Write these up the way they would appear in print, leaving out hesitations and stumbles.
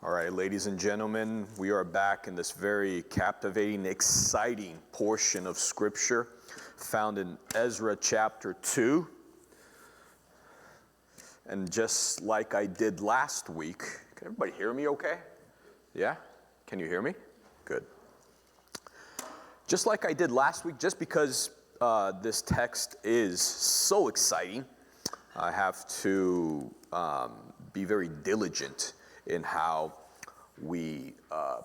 All right, ladies and gentlemen, we are back in this very captivating, exciting portion of Scripture found in Ezra chapter 2. And just like I did last week, can everybody hear me okay? Yeah? Can you hear me? Good. Just like I did last week, just because this text is so exciting, I have to be very diligent in how we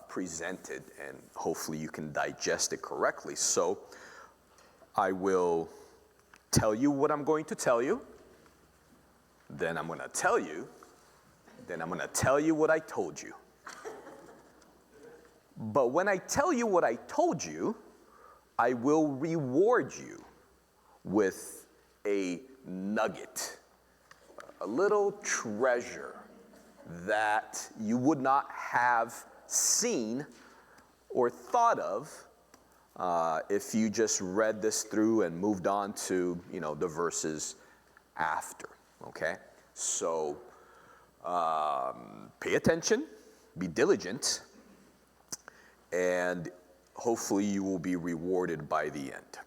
present it, and hopefully you can digest it correctly. So I will tell you what I'm going to tell you, then I'm going to tell you, then I'm going to tell you what I told you. But when I tell you what I told you, I will reward you with a nugget, a little treasure that you would not have seen or thought of if you just read this through and moved on to, the verses after, okay? So pay attention, be diligent, and hopefully you will be rewarded by the end.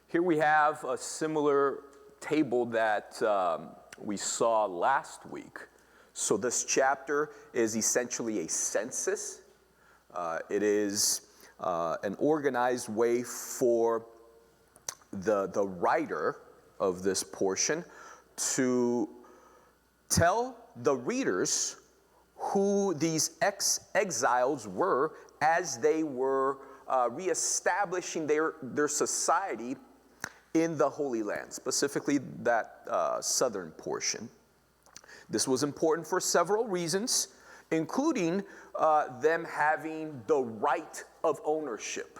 Here we have a similar table that we saw last week. So this chapter is essentially a census. It is an organized way for the writer of this portion to tell the readers who these exiles were as they were reestablishing their society in the Holy Land, specifically that southern portion. This was important for several reasons, including them having the right of ownership.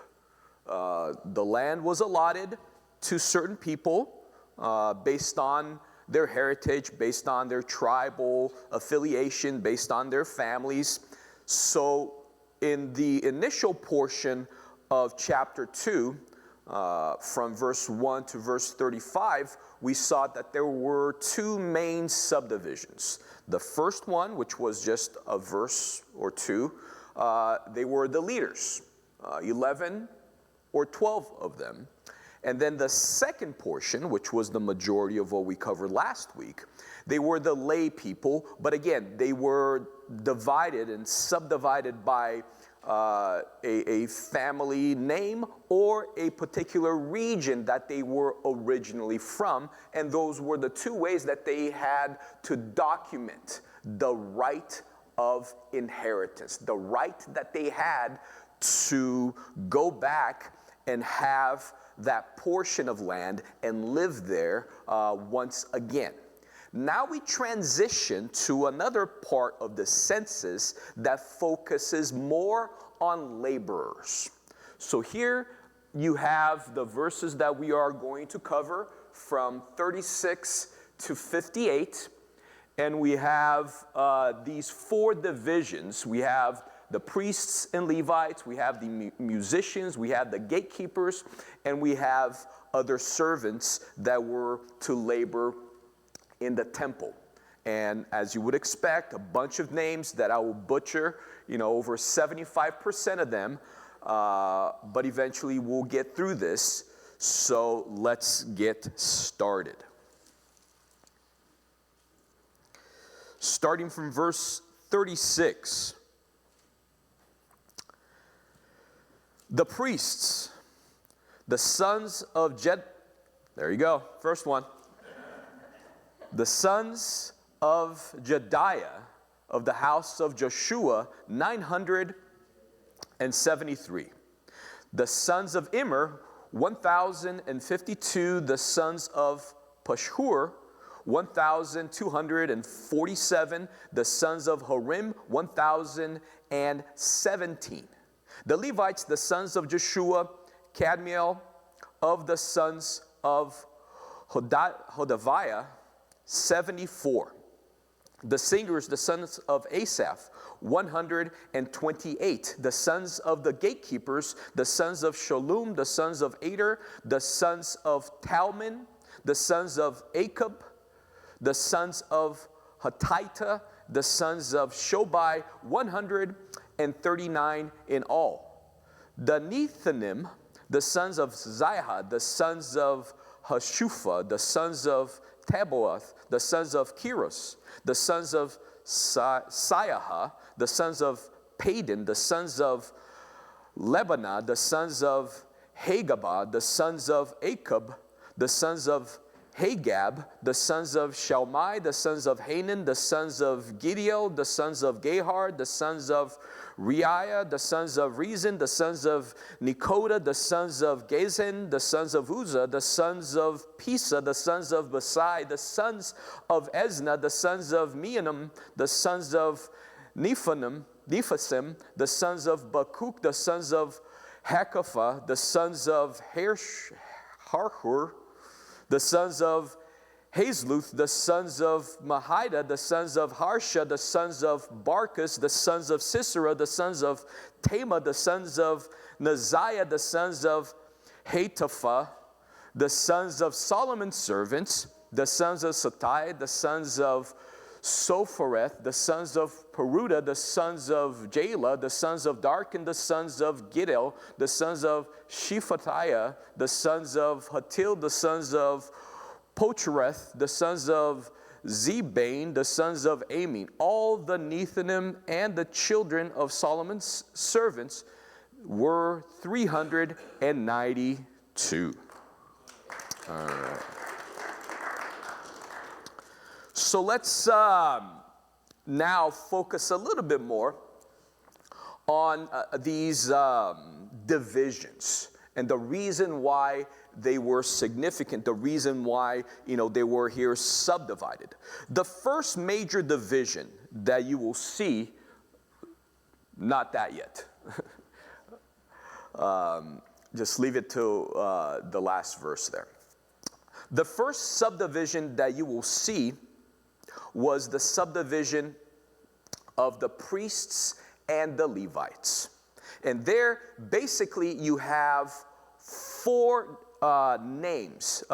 The land was allotted to certain people based on their heritage, based on their tribal affiliation, based on their families. So in the initial portion of chapter 2, from verse 1 to verse 35, we saw that there were two main subdivisions. The first one, which was just a verse or two, they were the leaders, 11 or 12 of them. And then the second portion, which was the majority of what we covered last week, they were the lay people, but again, they were divided and subdivided by a family name or a particular region that they were originally from, and those were the two ways that they had to document the right of inheritance, the right that they had to go back and have that portion of land and live there once again. Now we transition to another part of the census that focuses more on laborers. So here you have the verses that we are going to cover from 36 to 58. And we have these four divisions. We have the priests and Levites, we have the musicians, we have the gatekeepers, and we have other servants that were to labor in the temple. And as you would expect, a bunch of names that I will butcher, over 75% of them, but eventually we'll get through this. So let's get started. Starting from verse 36. The priests, the sons of there you go, first one. The sons of Jediah of the house of Joshua, 973. The sons of Immer, 1,052. The sons of Pashhur, 1,247. The sons of Harim, 1,017. The Levites, the sons of Joshua, Kadmiel, of the sons of Hodaviah, 74. The singers, the sons of Asaph, 128. The sons of the gatekeepers, the sons of Shalom, the sons of Ader, the sons of Talmon, the sons of Akub, the sons of Hatita, the sons of Shobai, 139 in all. The Nethinim, the sons of Ziha, the sons of Hashupha, the sons of Taboath, the sons of Kiros, the sons of Siaha, the sons of Padon, the sons of Lebanah, the sons of Hagabah, the sons of Akab, the sons of Hagab, the sons of Shalmai, the sons of Hanan, the sons of Gideel, the sons of Gahar, the sons of Reiah, the sons of Rezin, the sons of Nekoda, the sons of Gazen, the sons of Uzzah, the sons of Pisa, the sons of Basai, the sons of Esna, the sons of Meonim, the sons of Nephasim, the sons of Bakuk, the sons of Hakapha, the sons of Harhur, the sons of Hazluth, the sons of Mahida, the sons of Harsha, the sons of Barkus, the sons of Sisera, the sons of Tema, the sons of Naziah, the sons of Hatapha, the sons of Solomon's servants, the sons of Satai, the sons of Sophareth, the sons of Peruda, the sons of Jala, the sons of Darkin, the sons of Giddel, the sons of Shephatiah, the sons of Hatil, the sons of Pochereth, the sons of Zebane, the sons of Amin. All the Nethinim and the children of Solomon's servants were 392. All right. So let's now focus a little bit more on these divisions and the reason why they were significant, the reason why, they were here subdivided. The first major division that you will see, not that yet. Just leave it to the last verse there. The first subdivision that you will see was the subdivision of the priests and the Levites. And there, basically, you have four names,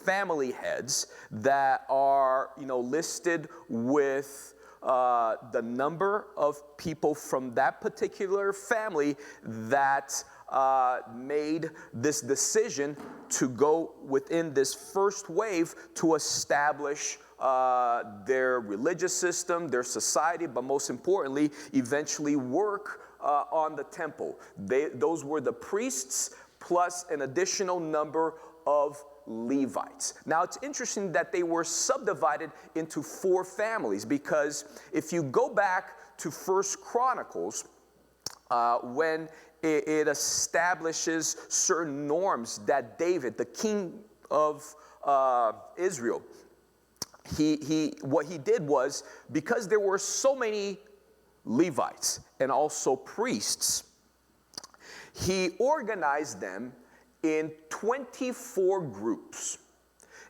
family heads that are, listed with the number of people from that particular family that made this decision to go within this first wave to establish their religious system, their society, but most importantly, eventually work on the temple. Those were the priests plus an additional number of Levites. Now, it's interesting that they were subdivided into four families, because if you go back to First Chronicles, when it establishes certain norms that David, the king of Israel, what he did was, because there were so many Levites and also priests, he organized them in 24 groups.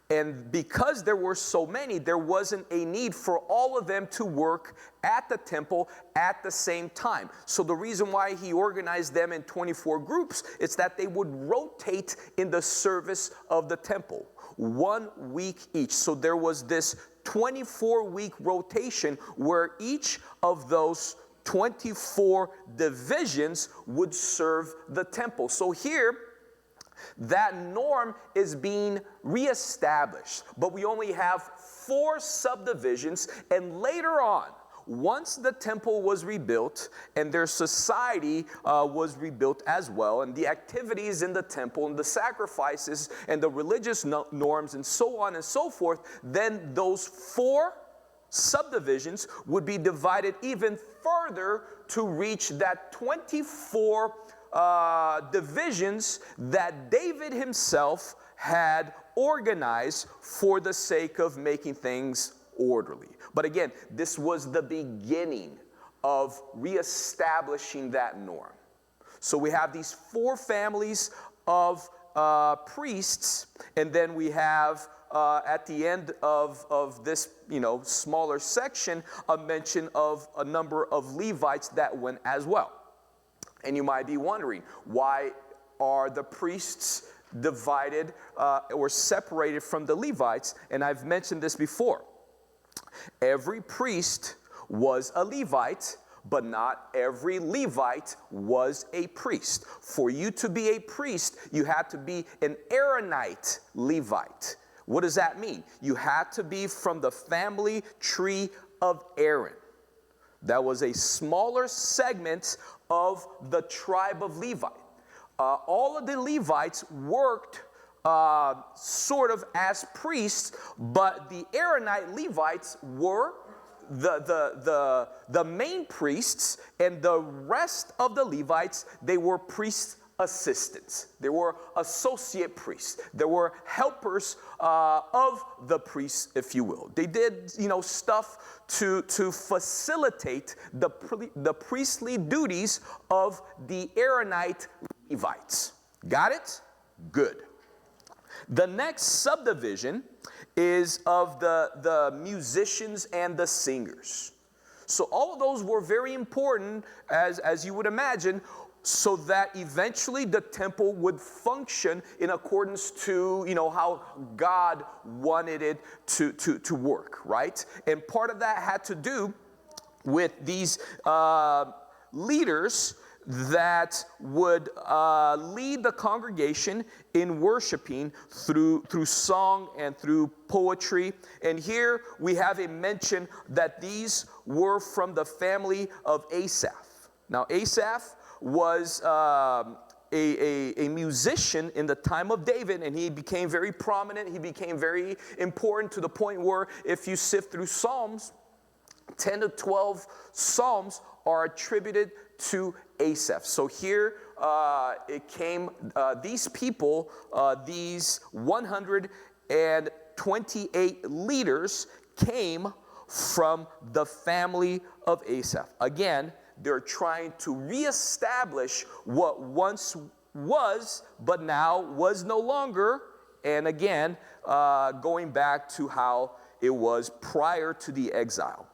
And because there were so many, there wasn't a need for all of them to work at the temple at the same time. So the reason why he organized them in 24 groups is that they would rotate in the service of the temple, 1 week each. So there was this 24-week rotation where each of those 24 divisions would serve the temple. So here, that norm is being reestablished, but we only have 4 subdivisions, and later on, once the temple was rebuilt and their society was rebuilt as well, and the activities in the temple and the sacrifices and the religious norms and so on and so forth, then those 4 subdivisions would be divided even further to reach that 24 divisions that David himself had organized for the sake of making things orderly. But again, this was the beginning of reestablishing that norm. So we have these 4 families of priests, and then we have at the end of this smaller section a mention of a number of Levites that went as well. And you might be wondering, why are the priests divided or separated from the Levites? And I've mentioned this before. Every priest was a Levite, but not every Levite was a priest. For you to be a priest, you had to be an Aaronite Levite. What does that mean? You had to be from the family tree of Aaron. That was a smaller segment of the tribe of Levi. All of the Levites worked sort of as priests, but the Aaronite Levites were the main priests, and the rest of the Levites, they were priest assistants. They were associate priests. They were helpers of the priests, if you will. They did, stuff to facilitate the priestly duties of the Aaronite Levites. Got it? Good. The next subdivision is of the musicians and the singers. So all of those were very important, as you would imagine, so that eventually the temple would function in accordance to, how God wanted it to work, right? And part of that had to do with these leaders that would lead the congregation in worshiping through song and through poetry. And here we have a mention that these were from the family of Asaph. Now, Asaph was a musician in the time of David, and he became very prominent. He became very important to the point where if you sift through Psalms, 10 to 12 Psalms are attributed to Asaph. So here it came, these people, these 128 leaders came from the family of Asaph. Again, they're trying to reestablish what once was, but now was no longer. And again, going back to how it was prior to the exile.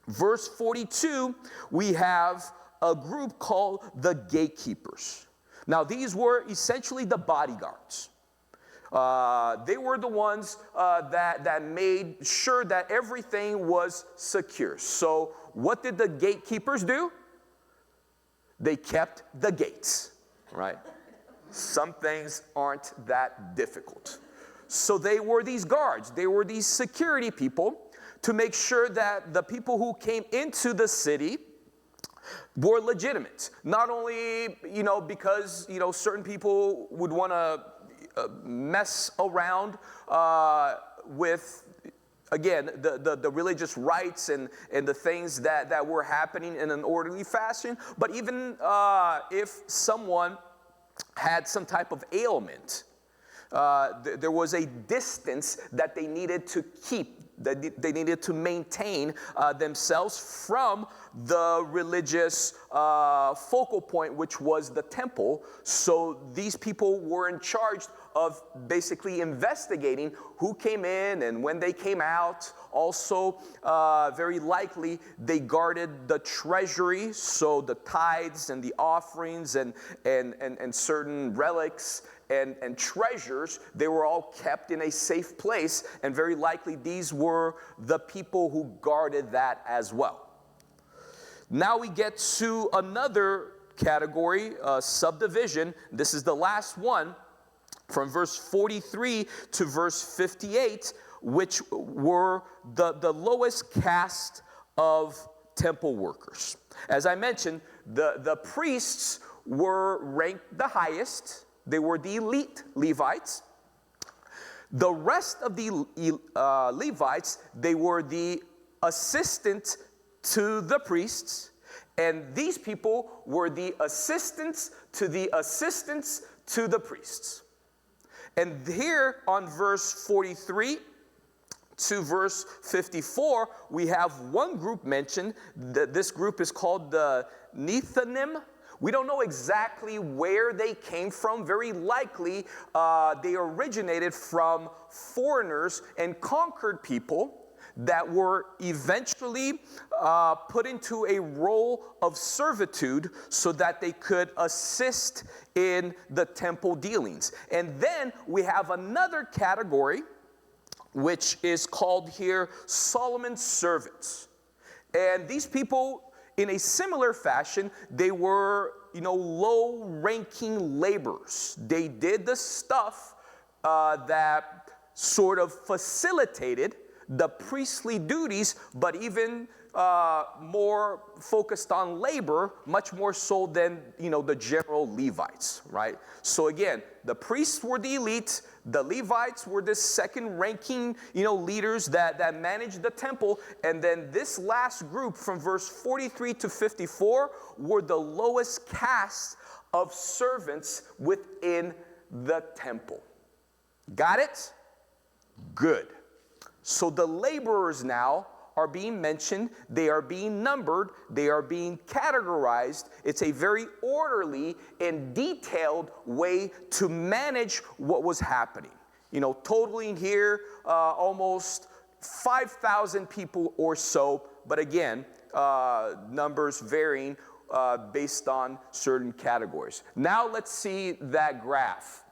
Verse 42, we have a group called the gatekeepers. Now, these were essentially the bodyguards. They were the ones that made sure that everything was secure. So what did the gatekeepers do? They kept the gates, right? Some things aren't that difficult. So they were these guards. They were these security people to make sure that the people who came into the city were legitimate. Not only, because, certain people would want to mess around with, again, the religious rites and the things that were happening in an orderly fashion. But even if someone had some type of ailment, there was a distance that they needed to keep, that they needed to maintain themselves from the religious focal point, which was the temple. So these people were in charge of basically investigating who came in and when they came out. Also, very likely, they guarded the treasury, so the tithes and the offerings and certain relics and treasures, they were all kept in a safe place, and very likely these were the people who guarded that as well. Now we get to another category, subdivision. This is the last one, from verse 43 to verse 58, which were the lowest caste of temple workers. As I mentioned, the priests were ranked the highest. They were the elite Levites. The rest of the Levites, they were the assistant to the priests, and these people were the assistants to the priests. And here on verse 43 to verse 54, we have one group mentioned. This group is called the Nethinim. We don't know exactly where they came from. Very likely, they originated from foreigners and conquered people that were eventually put into a role of servitude so that they could assist in the temple dealings. And then we have another category, which is called here Solomon's servants. And these people, in a similar fashion, they were, low-ranking laborers. They did the stuff that sort of facilitated the priestly duties, but even more focused on labor, much more so than, the general Levites, right? So again, the priests were the elite, the Levites were the second-ranking, leaders that managed the temple, and then this last group from verse 43 to 54 were the lowest caste of servants within the temple. Got it? Good. So the laborers now are being mentioned, they are being numbered, they are being categorized. It's a very orderly and detailed way to manage what was happening. Totaling here almost 5,000 people or so, but again, numbers varying based on certain categories. Now let's see that graph.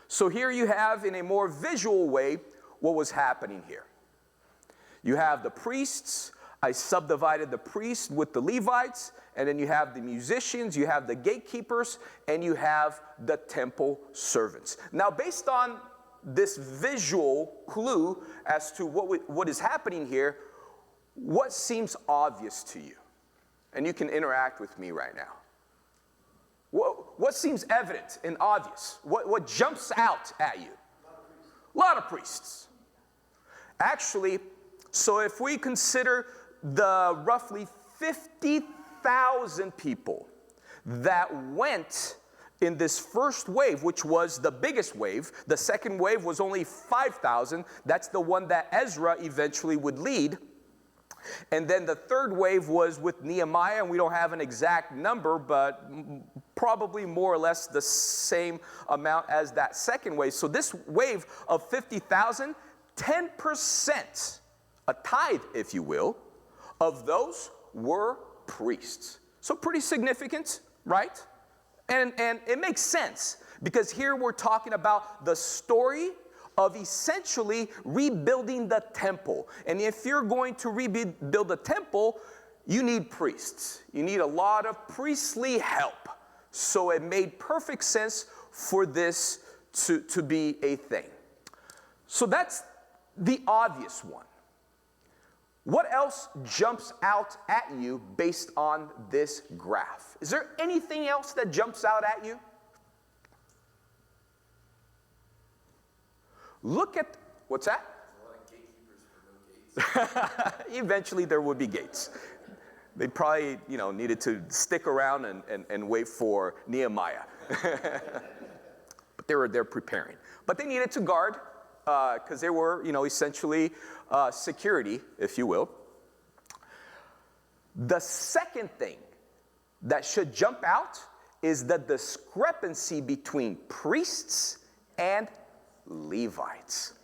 So here you have, in a more visual way, what was happening here. You have the priests. I subdivided the priests with the Levites, and then you have the musicians, you have the gatekeepers, and you have the temple servants. Now, based on this visual clue as to what is happening here, what seems obvious to you? And you can interact with me right now. What seems evident and obvious? What jumps out at you? A lot of priests. Actually, so if we consider the roughly 50,000 people that went in this first wave, which was the biggest wave, the second wave was only 5,000. That's the one that Ezra eventually would lead. And then the third wave was with Nehemiah, and we don't have an exact number, but probably more or less the same amount as that second wave. So this wave of 50,000, 10%, a tithe, if you will, of those were priests. So pretty significant, right? And it makes sense, because here we're talking about the story of essentially rebuilding the temple. And if you're going to rebuild the temple, you need priests. You need a lot of priestly help. So it made perfect sense for this to be a thing. So that's the obvious one. What else jumps out at you based on this graph? Is there anything else that jumps out at you? Look at, what's that? There's a lot of gatekeepers for no gates. Eventually there would be gates. They probably, needed to stick around and wait for Nehemiah. But they're preparing. But they needed to guard, because they were, essentially security, if you will. The second thing that should jump out is the discrepancy between priests and Levites.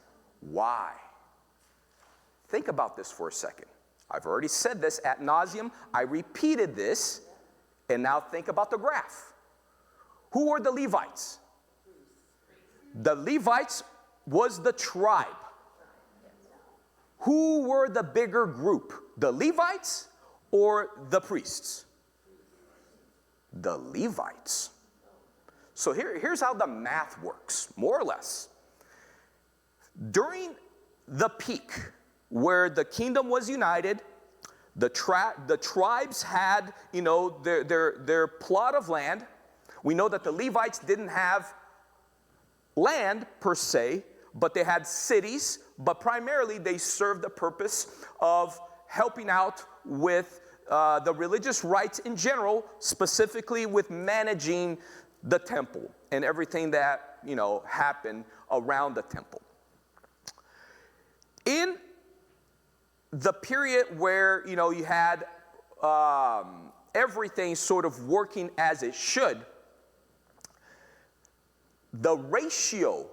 Why? Think about this for a second. I've already said this ad nauseum. I repeated this, and now think about the graph. Who were the Levites? The Levites was the tribe. Who were the bigger group? The Levites or the priests? The Levites. So here's how the math works, more or less. During the peak, where the kingdom was united, the tribes had, their plot of land. We know that the Levites didn't have land per se, but they had cities, but primarily they served the purpose of helping out with the religious rites in general, specifically with managing the temple and everything that, happened around the temple. In the period where, you had everything sort of working as it should, the ratio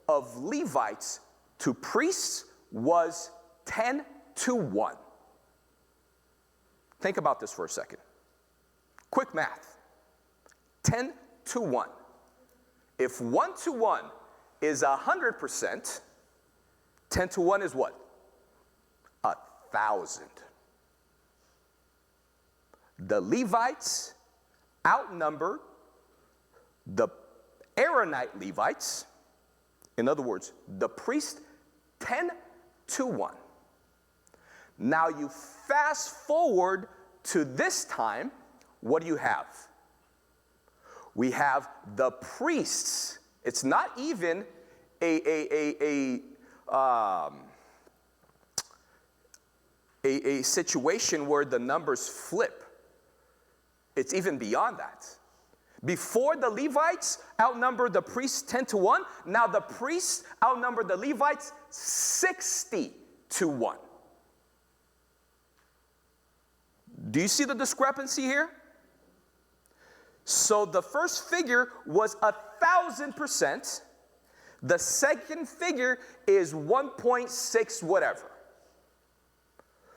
of Levites to priests was 10-1. Think about this for a second. Quick math. 10-1. If 1-1 is 100%, 10-1 is what? 1,000. the Levites outnumbered the Aaronite Levites. In other words, the priest 10-1. Now you fast forward to this time, what do you have? We have the priests. It's not even a situation where the numbers flip. It's even beyond that. Before, the Levites outnumbered the priests 10-1. Now the priests outnumber the Levites 60-1. Do you see the discrepancy here? So the first figure was 1,000%. The second figure is 1.6 whatever.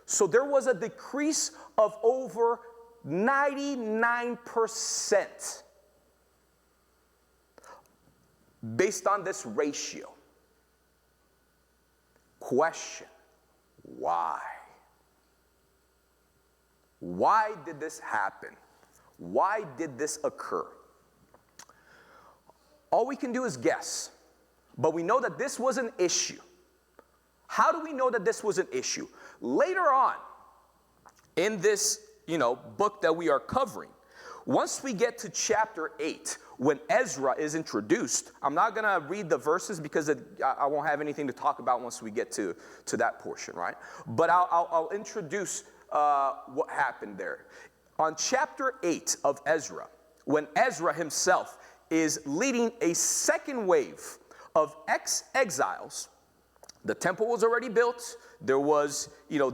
So there was a decrease of over 99% based on this ratio. Question: why? Why did this happen? Why did this occur? All we can do is guess, but we know that this was an issue. How do we know that this was an issue? Later on in this, book that we are covering, once we get to chapter 8, when Ezra is introduced, I'm not going to read the verses because I won't have anything to talk about once we get to that portion, right? But I'll introduce what happened there. On chapter 8 of Ezra, when Ezra himself is leading a second wave of exiles, the temple was already built. There was,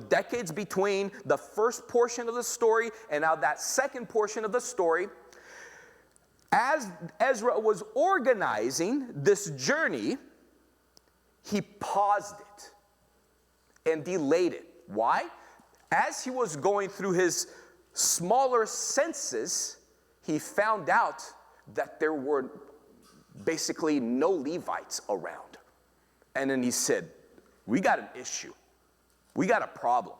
decades between the first portion of the story and now that second portion of the story. As Ezra was organizing this journey, he paused it and delayed it. Why? As he was going through his smaller census, he found out that there were basically no Levites around. And then he said, we got an issue. We got a problem.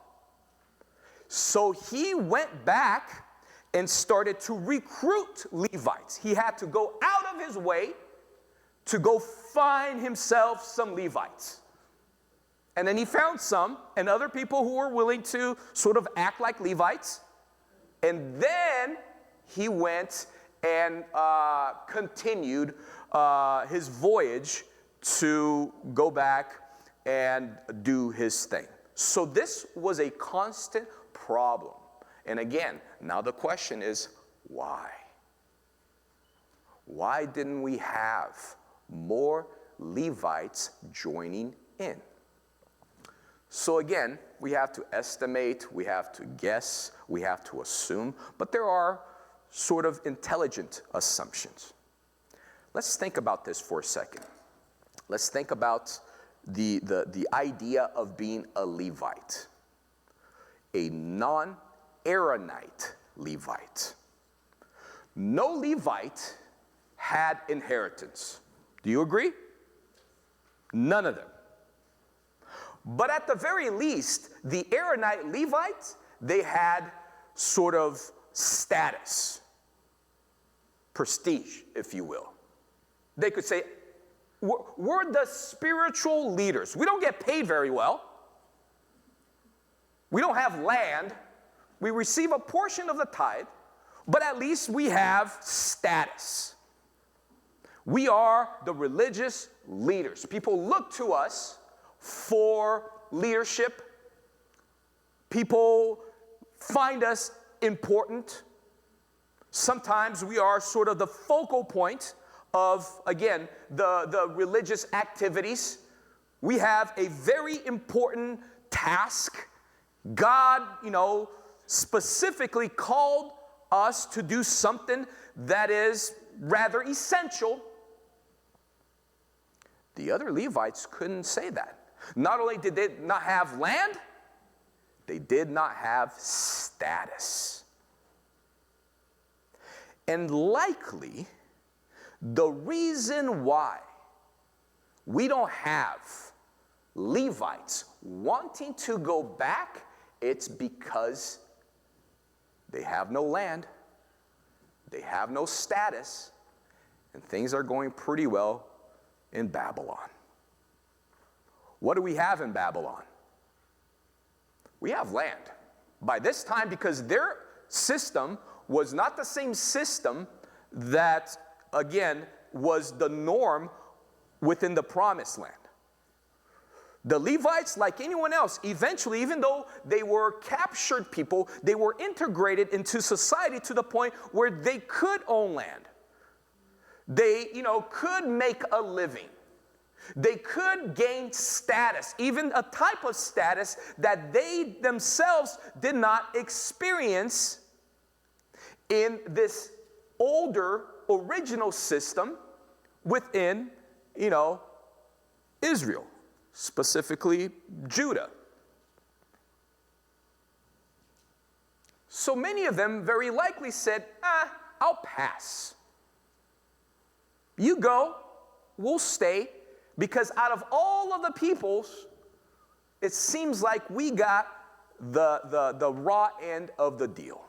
So he went back and started to recruit Levites. He had to go out of his way to go find himself some Levites. And then he found some and other people who were willing to sort of act like Levites. And then he went and continued his voyage to go back and do his thing. So this was a constant problem. And again, now the question is, why? Why didn't we have more Levites joining in? So again, we have to estimate, we have to guess, we have to assume, but there are sort of intelligent assumptions. Let's think about this for a second. Let's think about the idea of being a Levite, a non-Aaronite Levite. No Levite had inheritance. Do you agree? None of them. But at the very least, the Aaronite Levites, they had sort of status, prestige, if you will. They could say, we're the spiritual leaders. We don't get paid very well. We don't have land. We receive a portion of the tithe, but at least we have status. We are the religious leaders. People look to us for leadership. People find us important. Sometimes we are sort of the focal point of, again, the religious activities. We have a very important task. God, specifically called us to do something that is rather essential. The other Levites couldn't say that. Not only did they not have land, they did not have status. And likely, the reason why we don't have Levites wanting to go back, it's because They have no land. They have no status. And things are going pretty well in Babylon. What do we have in Babylon? We have land. By this time, because their system was not the same system that, again, was the norm within the promised land. The Levites, like anyone else, eventually, even though they were captured people, they were integrated into society to the point where they could own land. They, could make a living. They could gain status, even a type of status that they themselves did not experience in this older, original system within, Israel, specifically Judah. So many of them very likely said, I'll pass. You go, we'll stay, because out of all of the peoples, it seems like we got the raw end of the deal.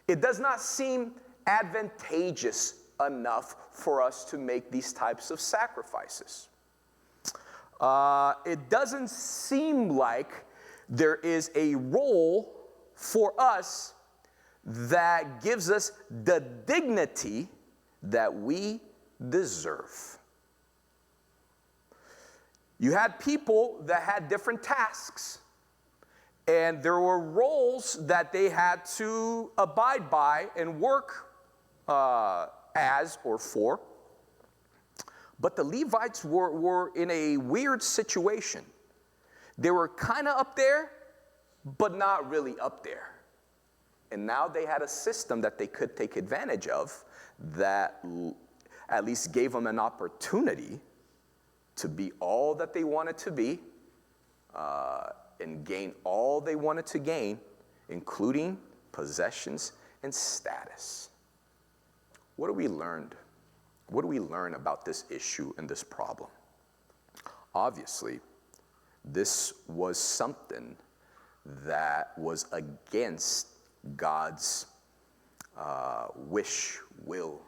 It does not seem advantageous enough for us to make these types of sacrifices. It doesn't seem like there is a role for us that gives us the dignity that we deserve. You had people that had different tasks, and there were roles that they had to abide by and work as or for. But the Levites were in a weird situation. They were kind of up there, but not really up there. And now they had a system that they could take advantage of that at least gave them an opportunity to be all that they wanted to be and gain all they wanted to gain, including possessions and status. What do we learn? What do we learn about this issue and this problem? Obviously, this was something that was against God's wish, will,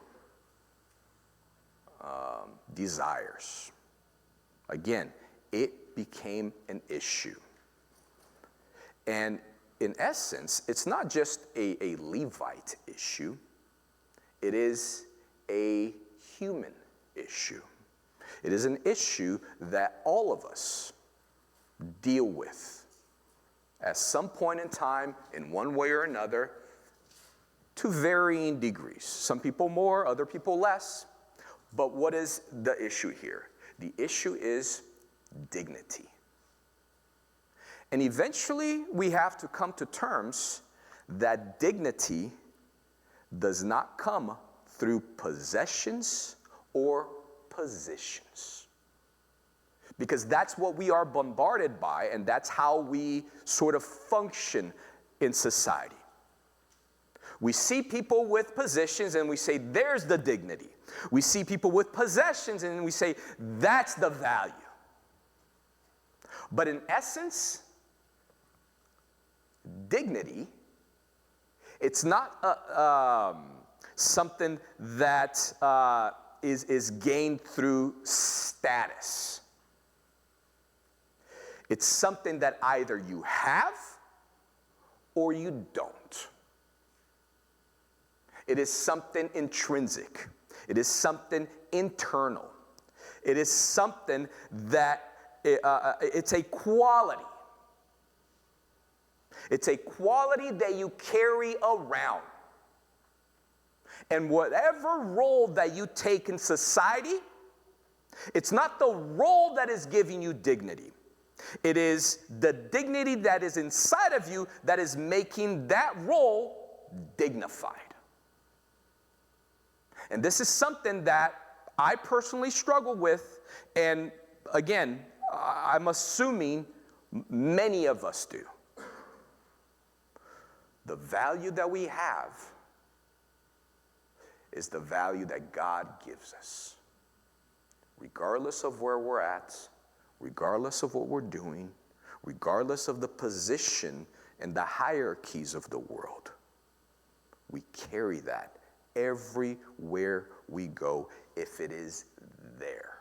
desires. Again, it became an issue. And in essence, it's not just a Levite issue. It is a human issue. It is an issue that all of us deal with at some point in time, in one way or another, to varying degrees. Some people more, other people less. But what is the issue here? The issue is dignity. And eventually, we have to come to terms that dignity does not come through possessions or positions. Because that's what we are bombarded by, and that's how we sort of function in society. We see people with positions and we say, there's the dignity. We see people with possessions and we say, that's the value. But in essence, dignity, it's not something that is gained through status. It's something that either you have or you don't. It is something intrinsic. It is something internal. It is something that it's a quality. It's a quality that you carry around. And whatever role that you take in society, it's not the role that is giving you dignity. It is the dignity that is inside of you that is making that role dignified. And this is something that I personally struggle with, and again, I'm assuming many of us do. The value that we have is the value that God gives us. Regardless of where we're at, regardless of what we're doing, regardless of the position and the hierarchies of the world. We carry that everywhere we go if it is there.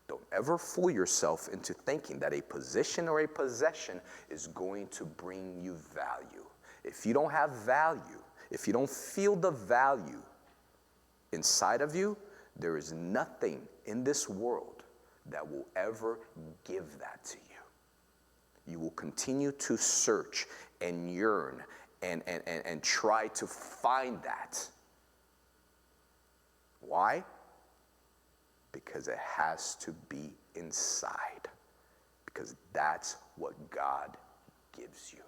Don't ever fool yourself into thinking that a position or a possession is going to bring you value. If you don't have value, if you don't feel the value inside of you, there is nothing in this world that will ever give that to you. You will continue to search and yearn and try to find that. Why? Because it has to be inside. Because that's what God gives you,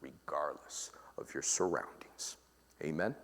regardless of your surroundings. Amen?